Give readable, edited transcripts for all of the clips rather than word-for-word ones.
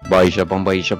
Baisha pamba, isha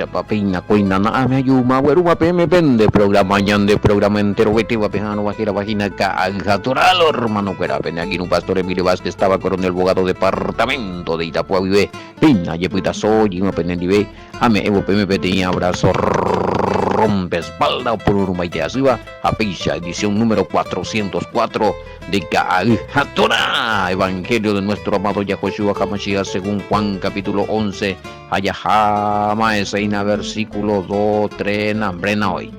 papina, coina, na ame yuma, weruma peme pende, programa ñande, programa entero, vete, vapejano, bajira, vagina, cagatoralo, hermano, cuera, pene, aquí un pastor Emilio Vázquez estaba coronel abogado departamento de Itapua, vive, pina, yepuita, soy, una pene, vive, ame, evo, peme, tenía abrazo, rompe espalda, por urumaite, arriba, a pisha, edición número 404 de Cagatora, Evangelio de nuestro amado Yahoshua HaMashiach, según Juan capítulo 11, Ayahama Eseina versículo 2, 3, Nambrena hoy.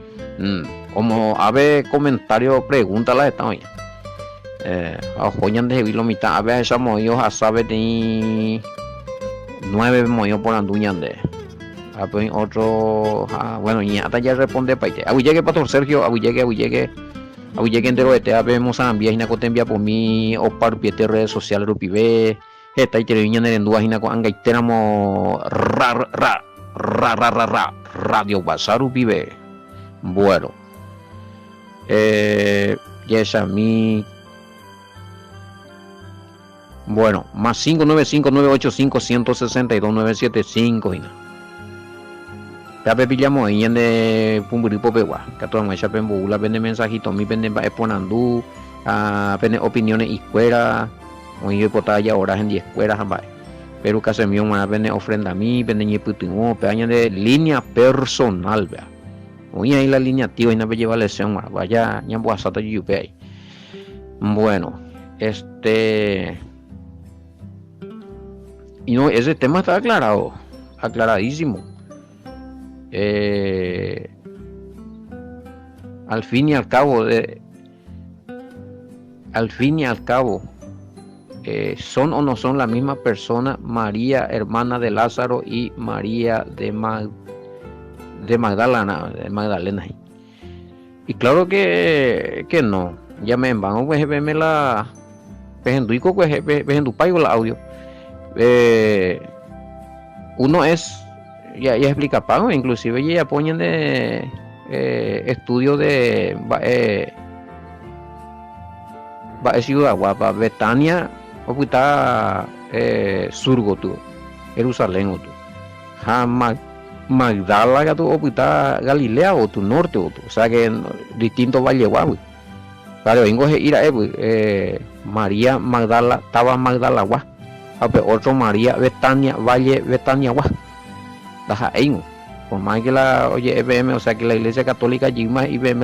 Como ave comentario, pregúntala esta hoy. Joyan de Vilo mitad, a ver, esa moyo, a saber de 9 moyo por anduñan de. Otro, bueno, y hasta ya responde para este. Abu llegue, Pastor Sergio, abu llegue entero de te vemos a enviar y contempia por mí o par piete redes sociales rupibe. Esta y televiña en dudas y con angaiteramo radio basaru pibe. Bueno, yes a mí. Bueno, más 595-985-162-975 y no. Ya pillamos ahí en de Pumburipo Pegua, que toda mucha pembula vende mensajitos, mi vende exponandú, vende opiniones y escuela, o yo potaya horas en 10 escuelas, pero que se me vende ofrenda a mí, vende ni putingo, peña de línea personal, vea. Hoy ahí la línea tío y no me lleva lesión, vaya, ya voy a sacar yupe ahí. Bueno, y no, ese tema está aclarado, aclaradísimo. Al fin y al cabo, son o no son la misma persona María, hermana de Lázaro, y María de Magdalena. Y claro que no. Ya me van, pues verme la pejenduico, pues pejendupaigo la audio. Uno es ya explica pago, inclusive ya ponen de estudio de Ciudad Guapa, Betania, o puta Surgo tú, Jerusalén o tú, Magdala que tú, o puta Galilea o tu norte o tú, o sea que distintos valles guau. Claro, vengo a ir a María Magdala, estaba Magdala guau, otro María Betania, Valle Betania guau. Por más que la oye EBM, o sea que la iglesia católica Yigma y IBM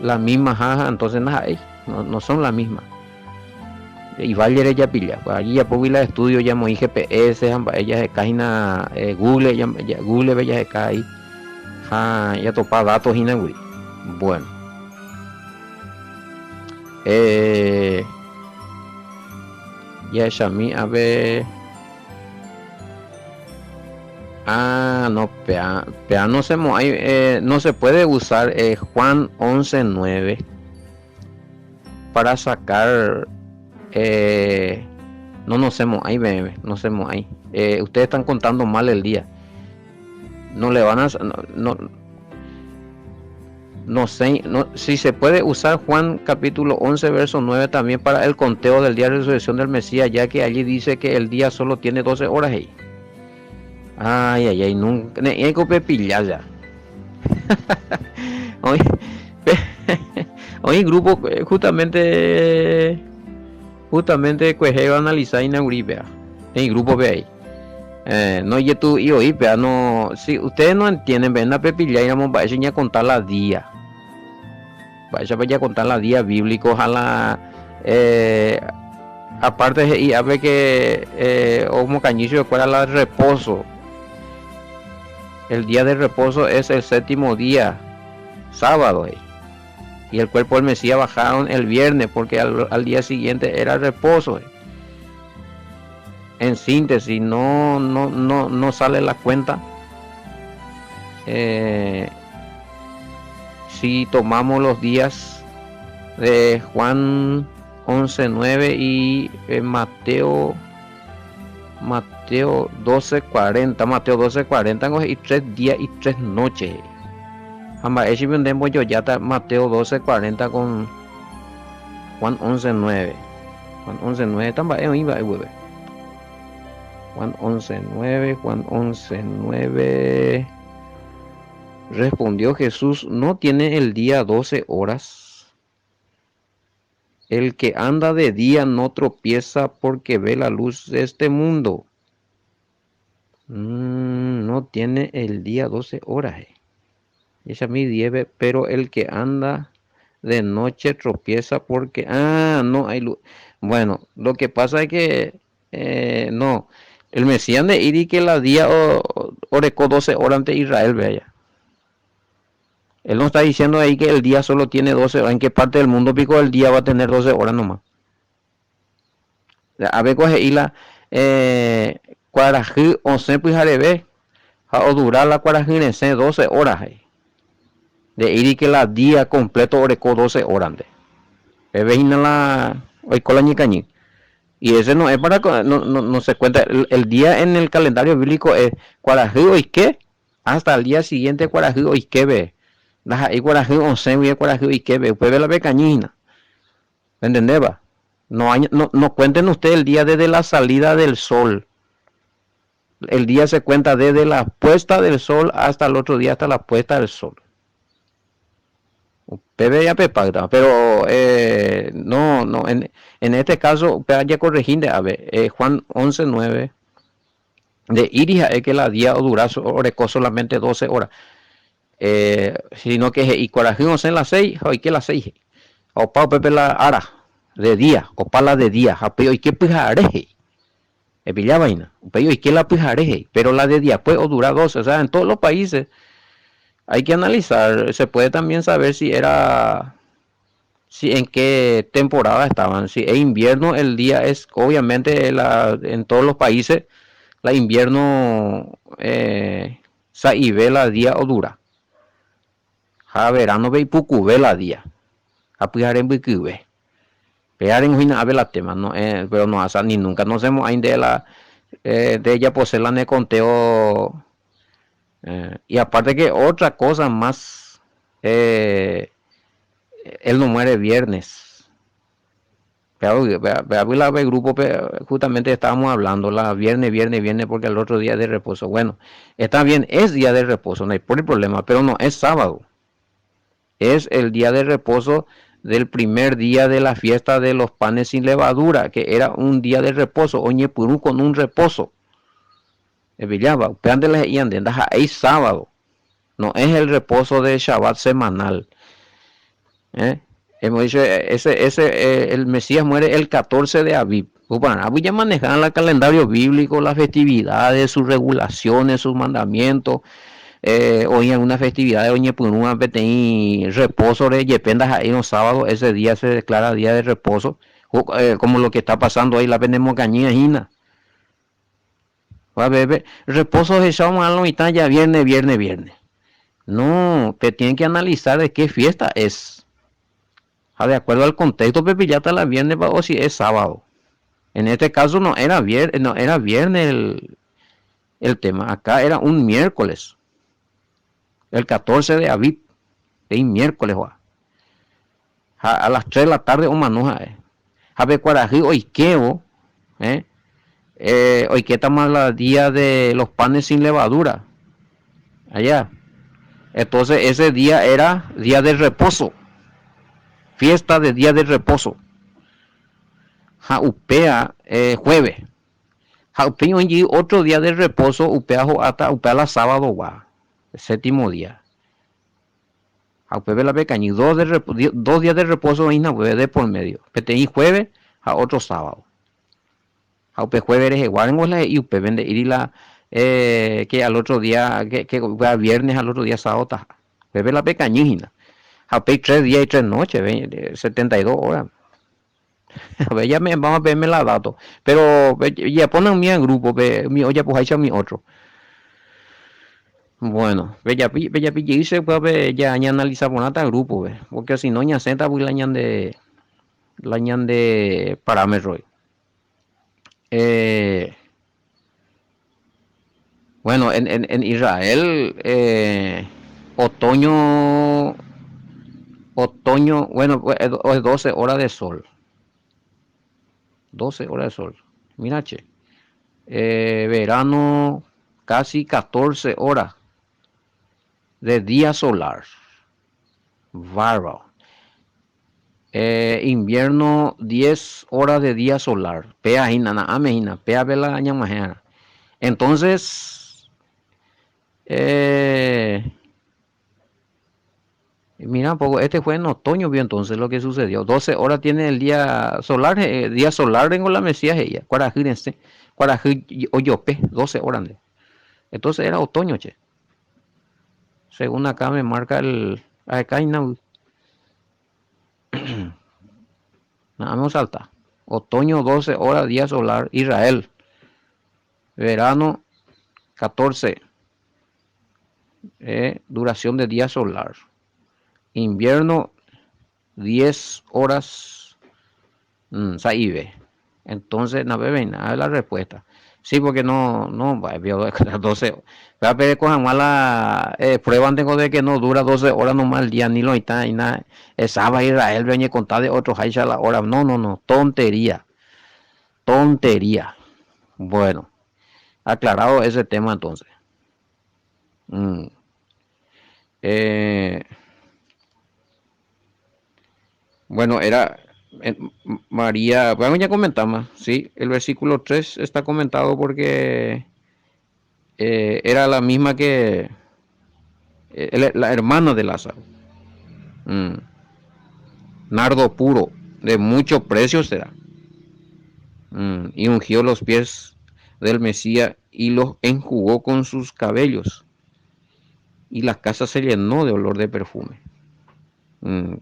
la misma jaja, entonces no son las mismas. Y Valle ya pilla, pues allí ya puedo ir a estudio, ya mo GPS, ella se cae Google, Google bella se cae, ya topa datos y naguri. Bueno, ya es a mí a ver. No, no se puede usar Juan 11:9 para sacar no sé ahí, ustedes están contando mal el día. No le van a no sé si se puede usar Juan capítulo 11 verso 9 también para el conteo del día de resurrección del Mesías, ya que allí dice que el día solo tiene 12 horas ahí. Ay, nunca hay que pillar ya. Hoy grupo justamente pues va a analizar inauguripea. En grupo ve ahí. No y tú y hoy pea no, si ustedes no entienden, ven a pepillar y vamos a enseñar a contar las días. Vaya a contar las días bíblicos a la aparte y a ver que como cañizo de cuál la reposo. El día de reposo es el séptimo día, sábado, y el cuerpo del Mesías bajaron el viernes porque al día siguiente era reposo. En síntesis, no sale la cuenta. Si tomamos los días de Juan 11:9 y Mateo 12:40, Mateo 12:40 y 3 días y 3 noches. Ese vendemos yo ya está Mateo 12:40 con Juan 11:9. Juan 11:9 también iba a volver. Juan 11:9, Juan 11:9. Respondió Jesús, ¿no tiene el día 12 horas? El que anda de día no tropieza porque ve la luz de este mundo. No tiene el día 12 horas. Ella me dieve, pero el que anda de noche tropieza porque... no hay luz. Bueno, lo que pasa es que... no. El Mesías de Iri que la día orecó 12 horas ante Israel, vea. Él no está diciendo ahí que el día solo tiene 12 horas. ¿En qué parte del mundo pico el día va a tener 12 horas nomás? A ver, coge y la... Cuarají, 11 pues jarebe. O durar la cuarají en 12 horas ahí. De ir y que la día completo orecó 12 horas. Veina la... Hoy con la ñicañi. Y ese no es para... No se cuenta. El día en el calendario bíblico es cuarají hoy qué. Hasta el día siguiente cuarají hoy qué ve. Las ahí cuarají 11 y cuarají hoy qué ve. Usted ve la becañina. ¿Me entendés, va? No cuenten ustedes el día desde la salida del sol. El día se cuenta desde la puesta del sol hasta el otro día, hasta la puesta del sol. Pepe ya pepa, pero no, en este caso, ya corregir, a ver, Juan 11:9, de Iris es que la día dura solamente 12 horas. Sino que y corajín en las 6, hoy que las 6. O pa Pepe la ara, de día, o pa la de día, y que pijareje. Pilla vaina, y que la pijareje, pero la de día pues o dura 12, o sea, en todos los países hay que analizar, se puede también saber si en qué temporada estaban, si es invierno el día es, obviamente en todos los países, la invierno, ve la día o dura, ja verano ve y pucu ve la día, a pijar en bikiwe. Pegar en Huina a la tema, no, pero no hasta ni nunca nos hemos ahí de ella posee la ne conteo, y aparte que otra cosa más, él no muere viernes. Pero la grupo justamente estábamos hablando la viernes porque el otro día de reposo. Bueno, está bien, es día de reposo, no hay problema, pero no es sábado. Es el día de reposo del primer día de la fiesta de los panes sin levadura, que era un día de reposo, oñe purú con un reposo. Villaba, es sábado, no es el reposo de Shabbat semanal. Hemos dicho, el Mesías muere el 14 de Aviv. Abu ya manejaban el calendario bíblico, las festividades, sus regulaciones, sus mandamientos. Hoy en una festividad de Oñepurúa, reposo de Yependas ahí un sábado, ese día se declara día de reposo, como lo que está pasando ahí, la Penemocañía, Gina. Reposo de Shaman ya viernes. No, te tienen que analizar de qué fiesta es. De acuerdo al contexto, Pepe ya está la viernes o si es sábado. En este caso no era viernes el tema. Acá era un miércoles. El 14 de Aviv. De miércoles, a las 3 de la tarde o manoja. A ver, cuarají, hoy queo. Hoy que estamos la día de los panes sin levadura. Allá. Entonces ese día era día de reposo. Fiesta de día de reposo. Upea jueves. Upea otro día de reposo, upea hasta upea la sábado, el séptimo día. Upea la pecañi, dos días de reposo de por medio. Petení jueves a otro sábado. Upea jueves eres igual y upea vende ir la que al otro día, que viernes al otro día sábado. Upea la pecañina. Upea 3 días y 3 noches, 72 horas. A ver, vamos a verme la dato. Pero ya ponen mi grupo, mi olla pues hecho mi otro. Bueno, ya dice pues ya analizamos nada grupo, porque si no ya senta voy la de parámetro. Bueno, en Israel otoño, bueno, es 12 horas de sol. 12 horas de sol. Mira, che. verano casi 14 horas de día solar. Bárbaro. Invierno 10 horas de día solar. Pea hina, amehina, pea vela ñamajera. Entonces, mira un poco, este fue en otoño, vio entonces lo que sucedió. 12 horas tiene el día solar en la Mesías ella. Cuarajírense, Cuarají Oyope, 12 horas. Entonces era otoño, che. Según acá me marca acá hay nada me salta. Otoño 12 horas, día solar, Israel. Verano 14, duración de día solar. Invierno 10 horas, Saibe. Entonces, no bebe nada de la respuesta. Sí, porque no, vio 12. Va a ver con mala prueba tengo de que no dura 12 horas nomás el día, ni lo está, y nada. Estaba Israel, venía a contar de otros hay a la hora. No, tontería. Tontería. Bueno, aclarado ese tema entonces. Mm. Bueno, era María, bueno, ya comentamos, sí, el versículo 3 está comentado porque era la misma que la hermana de Lázaro. Mm. Nardo puro, de mucho precio será. Y ungió los pies del Mesías y los enjugó con sus cabellos. Y la casa se llenó de olor de perfume. Mm.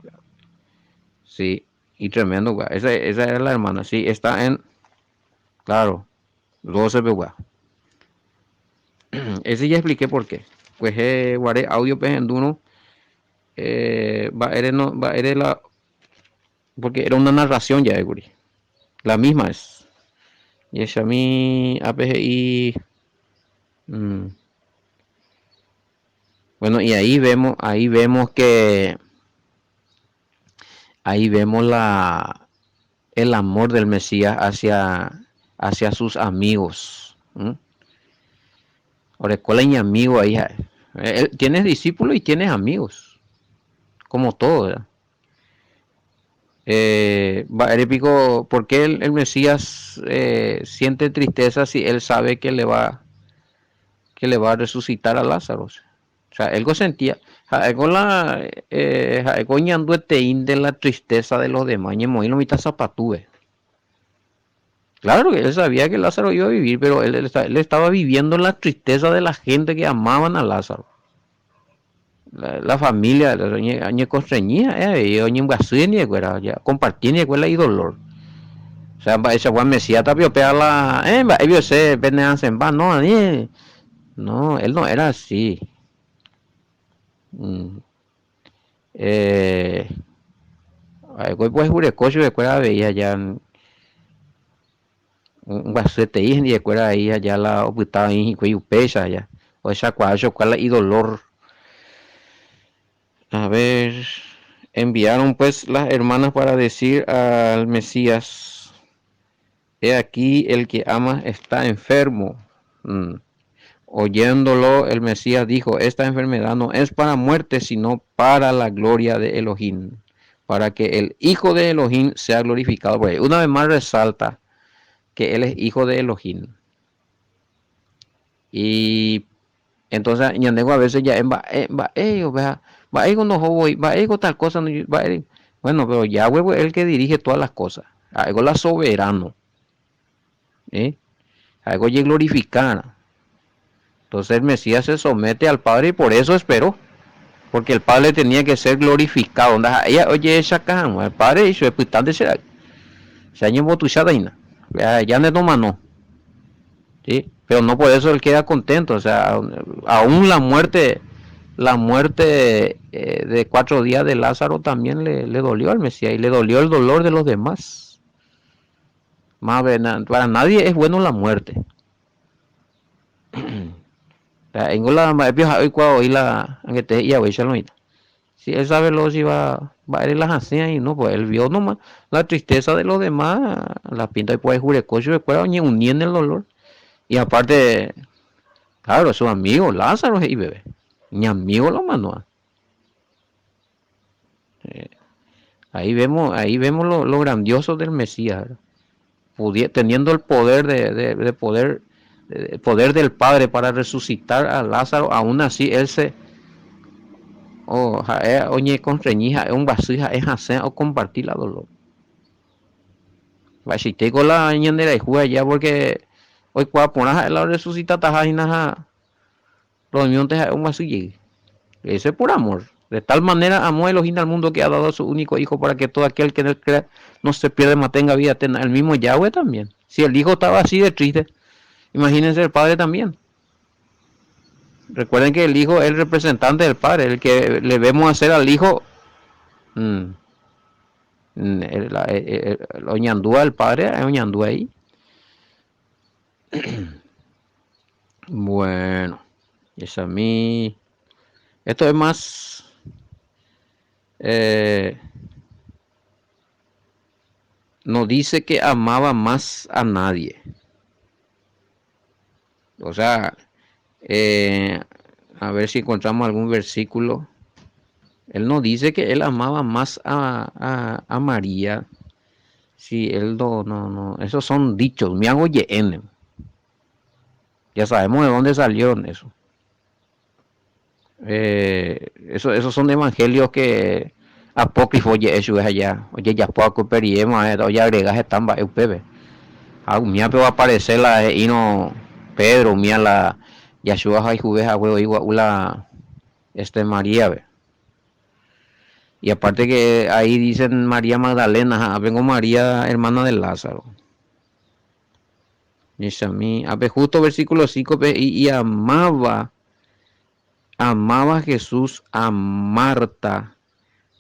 Sí, y tremendo, güey. Esa era la hermana, sí, está en, claro, 12 güey. Ese ya expliqué por qué. Pues guardé audio penduno, va a la, porque era una narración ya, guri. La misma es. Y es a mí APGI. Bueno, y ahí vemos que, ahí vemos el amor del Mesías hacia sus amigos. Ahora, ¿cuál es mi amigo ahí? Tienes discípulos y tienes amigos, como todo, ¿verdad? ¿Por qué el Mesías siente tristeza si él sabe que le va a resucitar a Lázaro? O sea, él sentía, con la de la tristeza de los demás, y no mitad zapatúe. Claro que él sabía que Lázaro iba a vivir, pero él estaba viviendo la tristeza de la gente que amaban a Lázaro. La familia, la constreñía, compartir con el dolor. O sea, esa Juan Mesías tapio pega la, ellos se venean no, no, él no era así. Pues jurecocho de cuera veía ya un basete y de cuera ahí allá la oputaba ahí cuello pesa ya. O esa cual y dolor. A ver, enviaron pues las hermanas para decir al Mesías, he aquí el que ama está enfermo. Oyéndolo, el Mesías dijo, esta enfermedad no es para muerte, sino para la gloria de Elohim, para que el Hijo de Elohim sea glorificado por él. Una vez más resalta que él es Hijo de Elohim. Y entonces, a veces ya tal cosa, bueno, pero Yahweh es el que dirige todas las cosas. Algo la soberano. Algo ya glorificar. Entonces el Mesías se somete al Padre y por eso esperó. Porque el Padre tenía que ser glorificado. Oye, esa caja, el Padre hizo espitante será. Se año botuchada ya no toma no. ¿Sí? Pero no por eso él queda contento. O sea, aún la muerte de 4 días de Lázaro también le dolió al Mesías y le dolió el dolor de los demás. Más para nadie es bueno la muerte. En la hoy cuando la que te ya voy a si él sabe lo si va a ir las hacias y no pues él vio nomás la tristeza de los demás la pinta y puede jurecocho después uniendo el dolor Y aparte, claro, su amigo Lázaro y bebé. Mi amigo lo mandó. Eh, ahí vemos lo grandioso del Mesías, teniendo el poder de poder, el poder del Padre para resucitar a Lázaro, aún así él se oye con reñija, un vasija es hacer o compartir la dolor. Va si te con la ñandera y juega ya porque hoy cuando pones la resucita tajaina los miontes un vasilla. Eso es por amor. De tal manera amó Elohim al mundo que ha dado a su único hijo para que todo aquel que no crea no se pierda, mas tenga vida eterna. El mismo Yahweh también. Si el hijo estaba así de triste, imagínense el padre también. Recuerden que el hijo es el representante del padre, el que le vemos hacer al hijo. El Oñandúa, el padre, es Oñandúa ahí. Bueno, es a mí. Esto es más. No dice que amaba más a nadie. O sea, a ver si encontramos algún versículo. Él no dice que él amaba más a María. Sí, él no. Esos son dichos. Me hago YN. Ya sabemos de dónde salieron eso. Esos son evangelios que apócrifos eso es allá. Oye, ya poco periemos, oye, agregas están va eupebe. Mía pero va a aparecer la Ino Pedro, mía la Yashua hay juveja huevo igual la María, ve. Y aparte que ahí dicen María Magdalena, vengo María hermana de Lázaro. Dice a mí, justo versículo 5, y amaba Jesús a Marta,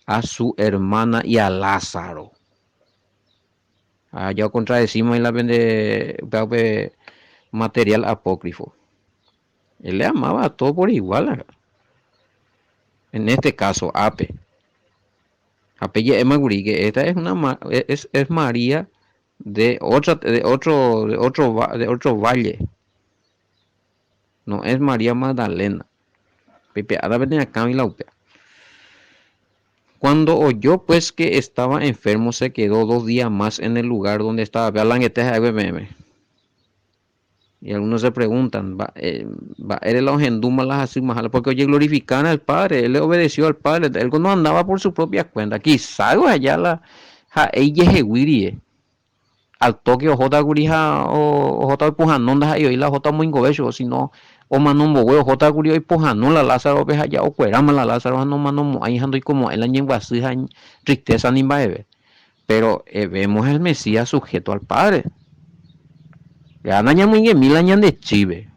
a su hermana y a Lázaro. Ya contradecimos en la vende material apócrifo. Él le amaba a todo por igual. En este caso, Ape ya es Maguri, que esta es es María de otro valle. No es María Magdalena. Pepe, ahora ven acá y la upea. Cuando oyó pues que estaba enfermo, se quedó 2 días más en el lugar donde estaba. Y algunos se preguntan, ¿eres la ogenduma las así más? Porque oye, glorifican al Padre, él le obedeció al Padre, él no andaba por su propia cuenta. Quizá allá ella es al toque o jota gurija o jota pujanonda y la jota muy gobecho, sino o manombo huevo jota gurio y pujanón la Lázaro ves allá o cuerama la Lázaro no manomo ahí ando y como el año en tristeza ni baebe. Pero vemos el Mesías sujeto al Padre. Muy mil años de chive.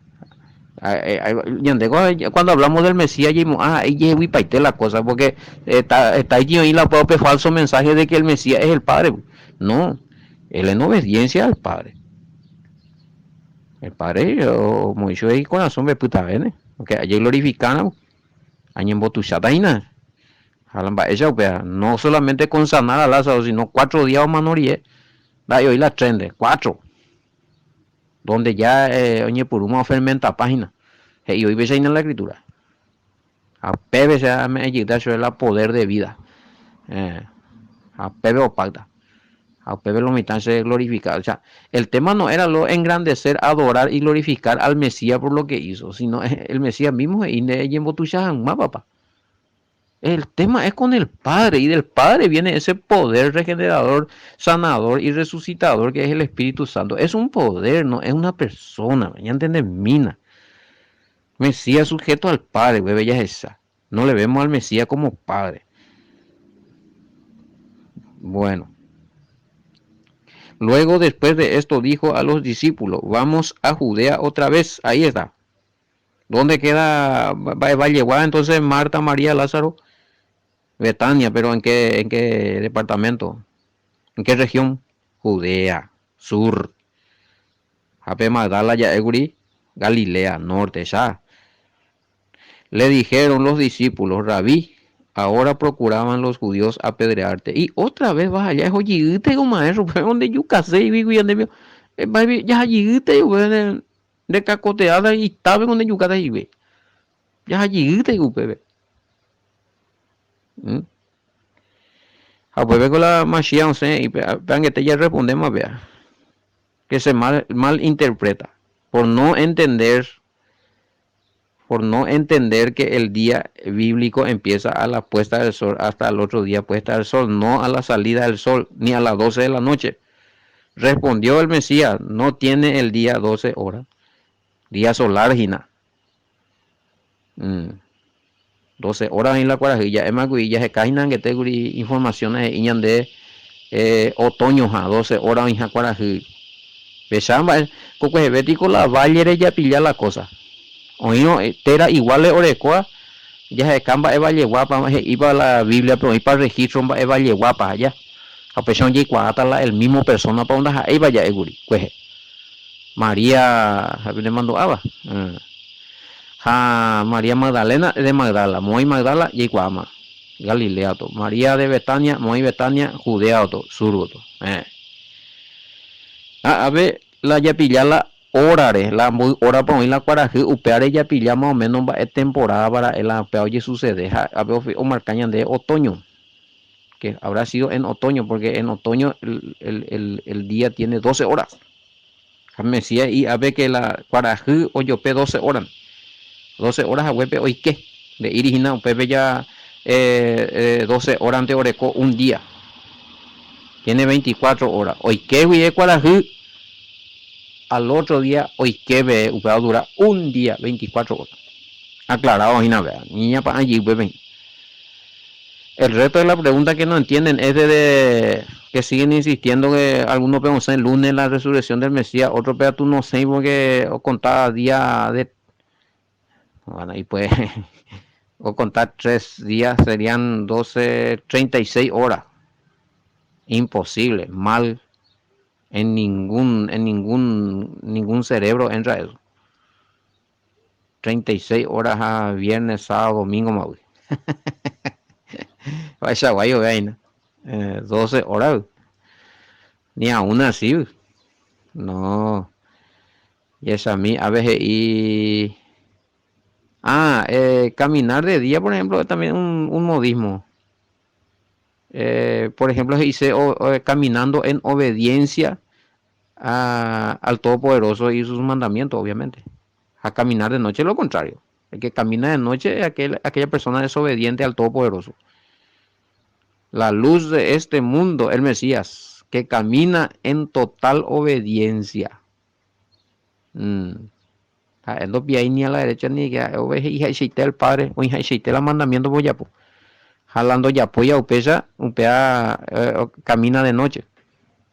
Cuando hablamos del Mesías, ella es la cosa, porque está ahí la propia falso mensaje de que el Mesías es el Padre. No, él en obediencia al Padre. El Padre, como dicho ahí, corazón de puta, ¿ven? Porque allí glorifican, año en botuchataina. No solamente con sanar a Lázaro, sino 4 días o manorie. Da hoy la trende, 4. Donde ya oye por una fermenta página y hoy ves ahí en la escritura a Pepe se me ayuda sobre el poder de vida a Pepe o pacta a Pepe lo mitad se glorificar. O sea, el tema no era lo engrandecer, adorar y glorificar al Mesías por lo que hizo, sino el Mesías mismo y más papá. El tema es con el Padre, y del Padre viene ese poder regenerador, sanador y resucitador que es el Espíritu Santo. Es un poder, no es una persona, ya entiendes, mina. Mesías sujeto al Padre, bella esa. No le vemos al Mesías como Padre. Bueno. Luego, después de esto, dijo a los discípulos, vamos a Judea otra vez. Ahí está. ¿Dónde queda Valleguá? Entonces Marta, María, Lázaro. Betania, pero ¿en qué departamento? ¿En qué región? Judea, sur. Jape Magdala, Yaeguri, Galilea, norte, ya. Le dijeron los discípulos, Rabí, ahora procuraban los judíos apedrearte. Y otra vez vas allá, oye, como maestro, donde yo casé y vivo y donde ya llegué, de cacoteada y tabe con de yucata y ve. Ya allí te upebe. A pues con la machine y vean que te ya respondemos vea. Que se mal interpreta por no entender que el día bíblico empieza a la puesta del sol hasta el otro día puesta del sol, no a la salida del sol ni a las 12 de la noche. Respondió el Mesías, no tiene el día 12 horas, día solar, Gina. 12 horas en la cuarajilla, es más que ya se caen que tengo informaciones de otoño, 12 horas en la cuarajilla. Pesamba, coco bético la valle ya pilla la cosa. Oído, tera igual de orecoa, ya se camba valle guapa, iba la Biblia, pero iba registro valle guapa allá. A pesar de que el mismo persona para donde ahí vaya eguri, pues María, le mandó aba. María Magdalena de Magdala, muy Magdala y Guama, Galilea, María de Betania, muy Betania, Judea, Surgo. A ver, la ya pilla la horare, la muy hora para la cuaraje, upeare ya pilla más o menos es temporada para el apeo y sucede, a ver, o marcañan de otoño, que habrá sido en otoño, porque en otoño el día tiene 12 horas. Me decía, y a ver que la cuaraje o yo pe 12 horas. 12 horas a huepe hoy qué de irigina pepe ya 12 horas ante oreco un día tiene 24 horas hoy que huye cuarajú al otro día hoy que ve va a durar un día 24 horas aclarado Gina vea niña para allí beben el resto de la pregunta que no entienden es de que siguen insistiendo que algunos pensamos el lunes la resurrección del Mesías otro pero tú no sé porque contaba día de bueno y pues o contar 3 días serían 12, 36 horas. Imposible, mal. En ningún cerebro entra eso. 36 horas a viernes, sábado, domingo, maui. Vaya guayo, veina. 12 horas. Ni aún así. No. Y esa a mí, a veces y... caminar de día, por ejemplo, es también un modismo. Por ejemplo, se dice caminando en obediencia al Todopoderoso y sus mandamientos, obviamente. A caminar de noche es lo contrario. El que camina de noche es aquella persona desobediente al Todopoderoso. La luz de este mundo, el Mesías, que camina en total obediencia. No pide ni a la derecha ni a hija el Padre o hija el mandamiento por ya. Jalando ya polla upea camina de noche.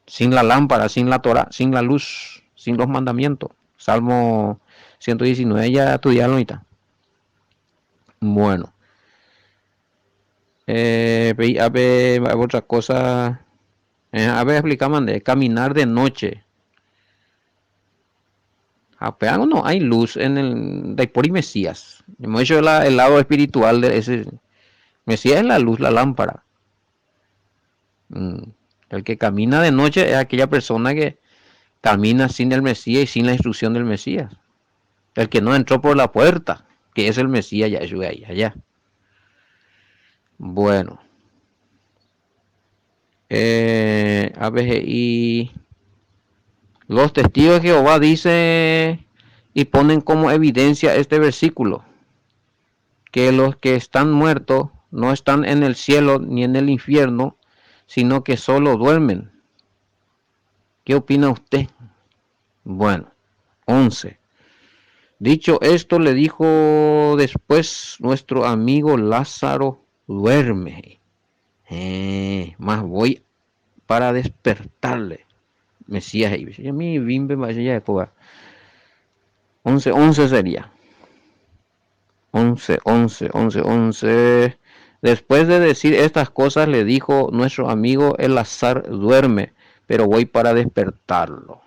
Sin la lámpara, sin la Torah, sin la luz, sin los mandamientos. Salmo 119 ya estudiaron ahorita. Bueno. A ver, otra cosa. A ver, explicaban de caminar de noche. Apenas no hay luz en el de por y Mesías. Hemos hecho el lado espiritual de ese. Mesías es la luz, la lámpara. El que camina de noche es aquella persona que camina sin el Mesías y sin la instrucción del Mesías. El que no entró por la puerta, que es el Mesías, ya es allá. Bueno. A ver, y los testigos de Jehová dice y ponen como evidencia este versículo, que los que están muertos no están en el cielo ni en el infierno, sino que solo duermen. ¿Qué opina usted? Bueno, 11. Dicho esto, le dijo después nuestro amigo Lázaro, duerme. Más voy para despertarle. Mesías y a mí bimbe vaya de coba. 11 sería. 11. Después de decir estas cosas le dijo nuestro amigo Elazar, duerme, pero voy para despertarlo.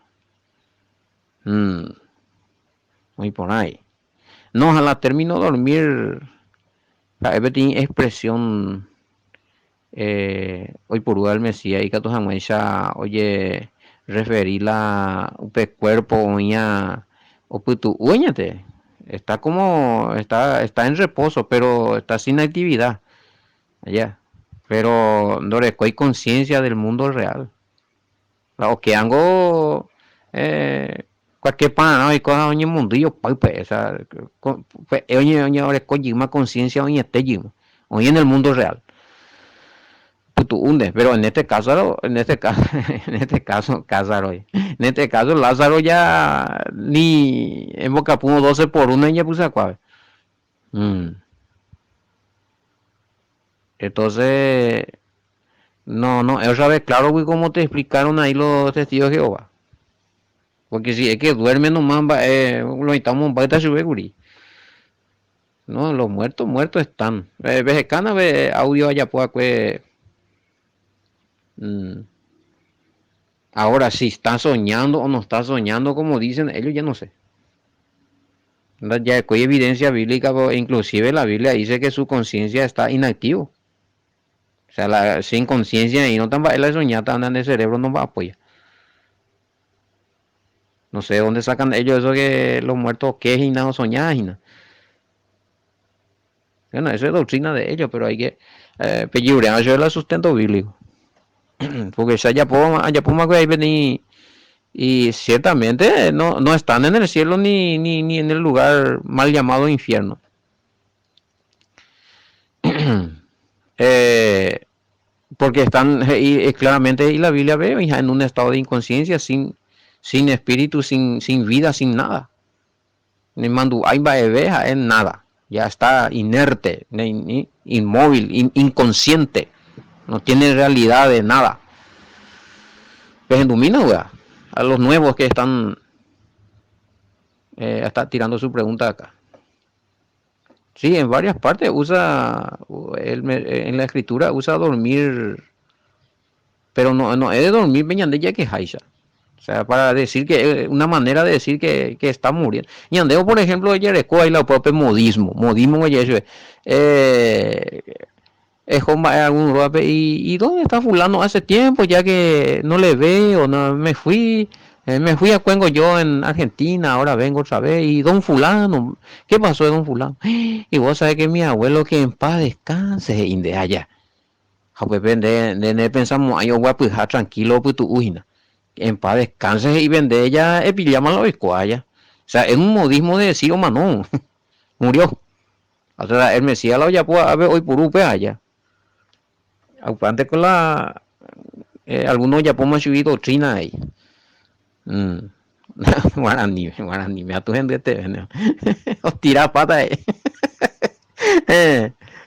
Voy por ahí. No, ojalá termino de dormir. La expresión hoy por el Mesías y que tu oye referir la cuerpo o putu uñate, está como, está en reposo, pero está sin actividad, allá. Pero no hay conciencia del mundo real. O que hago cualquier pana, ¿no? Y cosas oye mundillo, pues, o sea, oye, ahora coño, más conciencia, oye, oye en el mundo real. Puto hunde, pero en este caso, Cázaro, en este caso, Lázaro ya ni en Boca Puno 12 por 1 ya puse a cuave. Entonces, no, otra vez, claro, güey, como te explicaron ahí los testigos de Jehová. Porque si es que duerme nomás, lo estamos en seguridad. No, los muertos están. Vejecana, ve audio allá, pues, ahora, si está soñando o no está soñando, como dicen, ellos ya no sé. Ya hay evidencia bíblica, inclusive la Biblia dice que su conciencia está inactivo. O sea, sin conciencia y no tan va la soñata andan de cerebro no va a apoyar. No sé dónde sacan ellos eso que los muertos quejinan o soñajinan. Bueno, eso es doctrina de ellos, pero hay que pellibrear eso es el sustento bíblico. Porque si allá podemos venir y ciertamente no están en el cielo ni en el lugar mal llamado infierno. Porque están claramente y la Biblia ve en un estado de inconsciencia sin espíritu, sin vida, sin nada. Ni mandu hay baebeja en nada. Ya está inerte, inmóvil, inconsciente. No tiene realidad de nada. Pues domina, a los nuevos que están está tirando su pregunta acá. Sí, en varias partes usa, en la escritura usa dormir, pero no es de dormir de ya que haisha. O sea, para decir que una manera de decir que está muriendo. Ñandeo, por ejemplo, Yereco hay la propia modismo eso es algún y dónde está fulano hace tiempo ya que no le veo, no me fui a Cuengo yo en Argentina, ahora vengo otra vez y don fulano, ¿qué pasó de don fulano? Y vos sabés que mi abuelo que en paz descanse y de allá. Pensamos, ay, yo voy a pujar tranquilo pues tu ujina. En paz descanse y vende ella pillama la escualla. O sea, es un modismo de decir, no, murió. O sea, el Mesías lo ya puede haber hoy por upe allá. Antes con la algunos ya podemos subir doctrina ahí. Guaraní, me a tu gente te os tira patas ahí.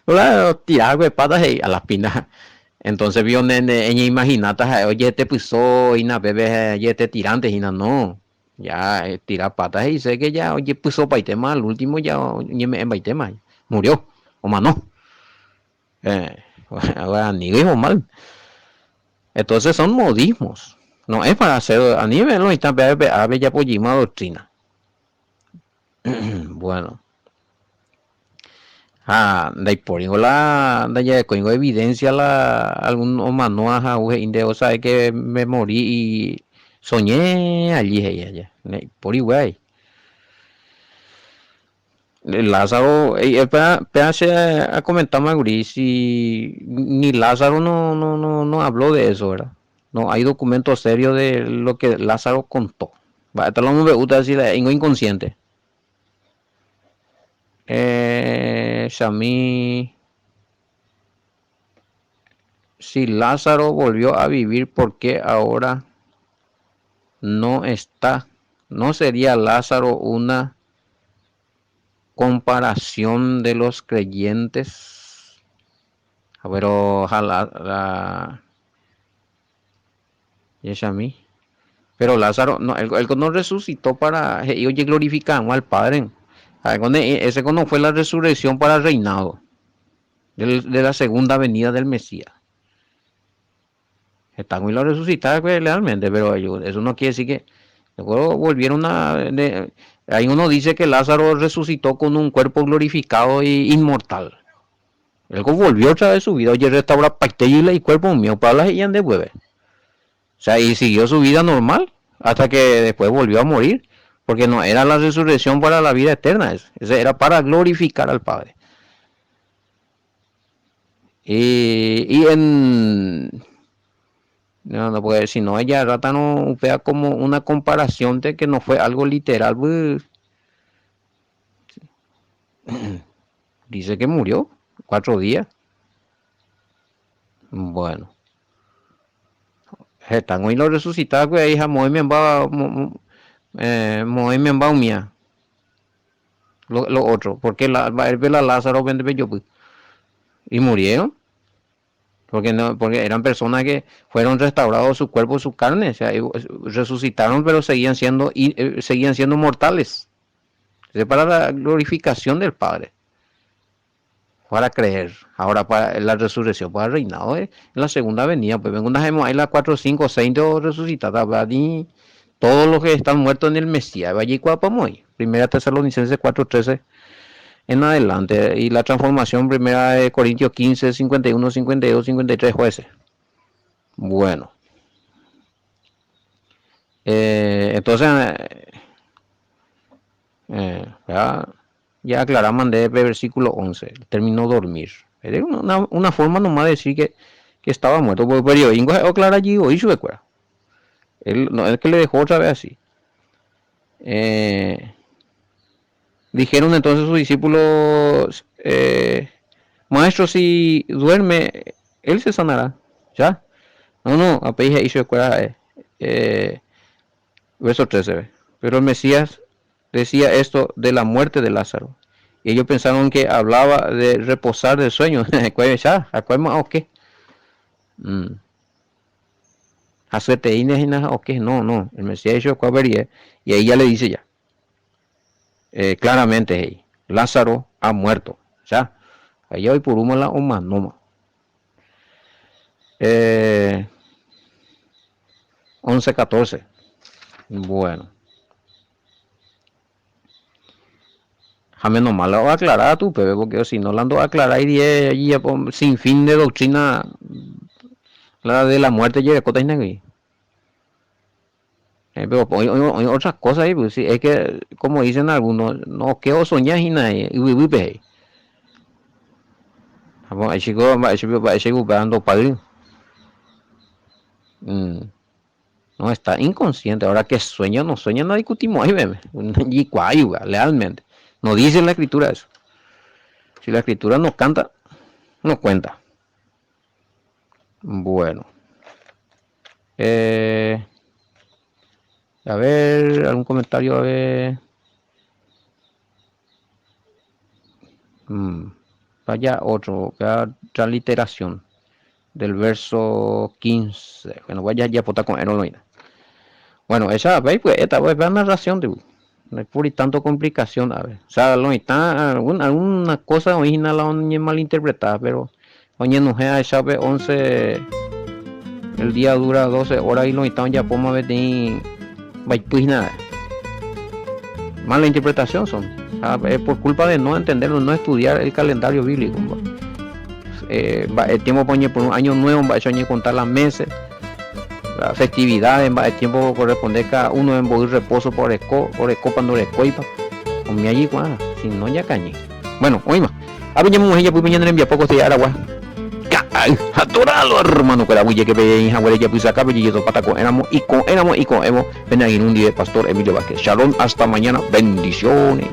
Os tira patas ahí a las pinas. Entonces vio nene ella imaginata oye te puso y na bebé oye te tirantes y no ya tira patas y sé que ya oye puso paitema al último ya oye me paitema murió o mano ahora ni dijo mal. Entonces son modismos, no es para hacer a nivel no está a ya pojima doctrina. Bueno, de por la de ya con evidencia la algún manoaja o sabe que me morí y soñé allí ella por igual. Lázaro, a comentar Mauricio, si ni Lázaro no habló de eso, ¿verdad? No hay documentos serios de lo que Lázaro contó. Esto lo me gusta decir, es inconsciente. Shami, si Lázaro volvió a vivir, ¿por qué ahora no está? ¿No sería Lázaro una comparación de los creyentes? Pero ojalá Shami. Pero Lázaro, no, él no resucitó para, oye, glorificamos al Padre. Ese no fue la resurrección para el reinado de la segunda venida del Mesías. Está muy lo resucitar realmente, pero eso no quiere decir que luego volvieron ahí uno dice que Lázaro resucitó con un cuerpo glorificado e inmortal. Él volvió otra vez su vida, oye, restaura pactella y cuerpo mío para las y de vuelve. O sea, y siguió su vida normal hasta que después volvió a morir. porque no era la resurrección para la vida eterna, ese era para glorificar al Padre. Y en... No, porque si no, ella rata no vea como una comparación de que no fue algo literal, pues. Dice que murió 4 días. Bueno, están hoy lo resucitados, pues hija, muy me va, muy me va mía. Lo otro, porque la Lázaro vende yo, pues. Y murieron. Porque no, porque eran personas que fueron restaurados su cuerpo, su carne, o sea, resucitaron, pero seguían siendo mortales. Es para la glorificación del Padre, para creer. Ahora para la resurrección, para el reinado en la segunda venida, pues vengo una ahí las 4, 5, 6 resucitadas, y todos los que están muertos en el Mesías, allí cuándo Primera Tesalonicenses 4:13 en adelante, y la transformación primera de Corintios 15, 51, 52, 53 jueces. Bueno, entonces ya aclaramos de versículo 11, el término dormir. Era una forma nomás de decir que estaba muerto, porque el periodismo aclara allí o hizo de cuera. Él no es que le dejó otra vez así. Dijeron entonces sus discípulos, maestro, si duerme, él se sanará. ¿Ya? No, apenas hizo de cuera. Verso 13. Pero el Mesías decía esto de la muerte de Lázaro. Y ellos pensaron que hablaba de reposar del sueño. ¿O qué? No. El Mesías dijo que vería. Y ahí ya le dice ya. Claramente, Lázaro ha muerto. Ya. Allá hoy por una la omanoma. 11:14. Bueno. Jamás nomás lo va a aclarar a tu Pepe, porque si no lo ando a aclarar y sin fin de doctrina la de la muerte llega cota y pero hay otras cosas ahí, pues sí, es que como dicen algunos, no que os soñás y nada, y pe. Vamos a chico, va chico dando padrino. No está inconsciente, ahora que sueña o no sueña, no discutimos ahí, bebé. Y cuayuga, realmente. No dice en la escritura eso. Si la escritura no canta, no cuenta. Bueno. A ver, algún comentario, a ver. Vaya otra literación del verso 15. Bueno, vaya ya pota con heroína. Bueno, esa, ¿veis? Pues esta es la narración de no hay por tanto complicación, a ver. O sea, lo está alguna cosa original la mal interpretada, pero oye no es esa 11 el día dura 12 horas y lo están ya podemos ver de pues nada. Mala interpretación son. Es por culpa de no entenderlo, no estudiar el calendario bíblico. El tiempo pone por un año nuevo, va a contar las meses, las festividades, el tiempo corresponde cada uno en bodir reposo por copa no le coipa. Con mi allí, si no ya cañé. Bueno, oíma. A ver, ella pues mañana envía poco de agua. Atoralo, hermano, que la bulla que veía en Jaguar ya pues acá, y eso pataco, éramos y con ven ahí en un día, Pastor Emilio Vázquez. Shalom, hasta mañana, bendiciones.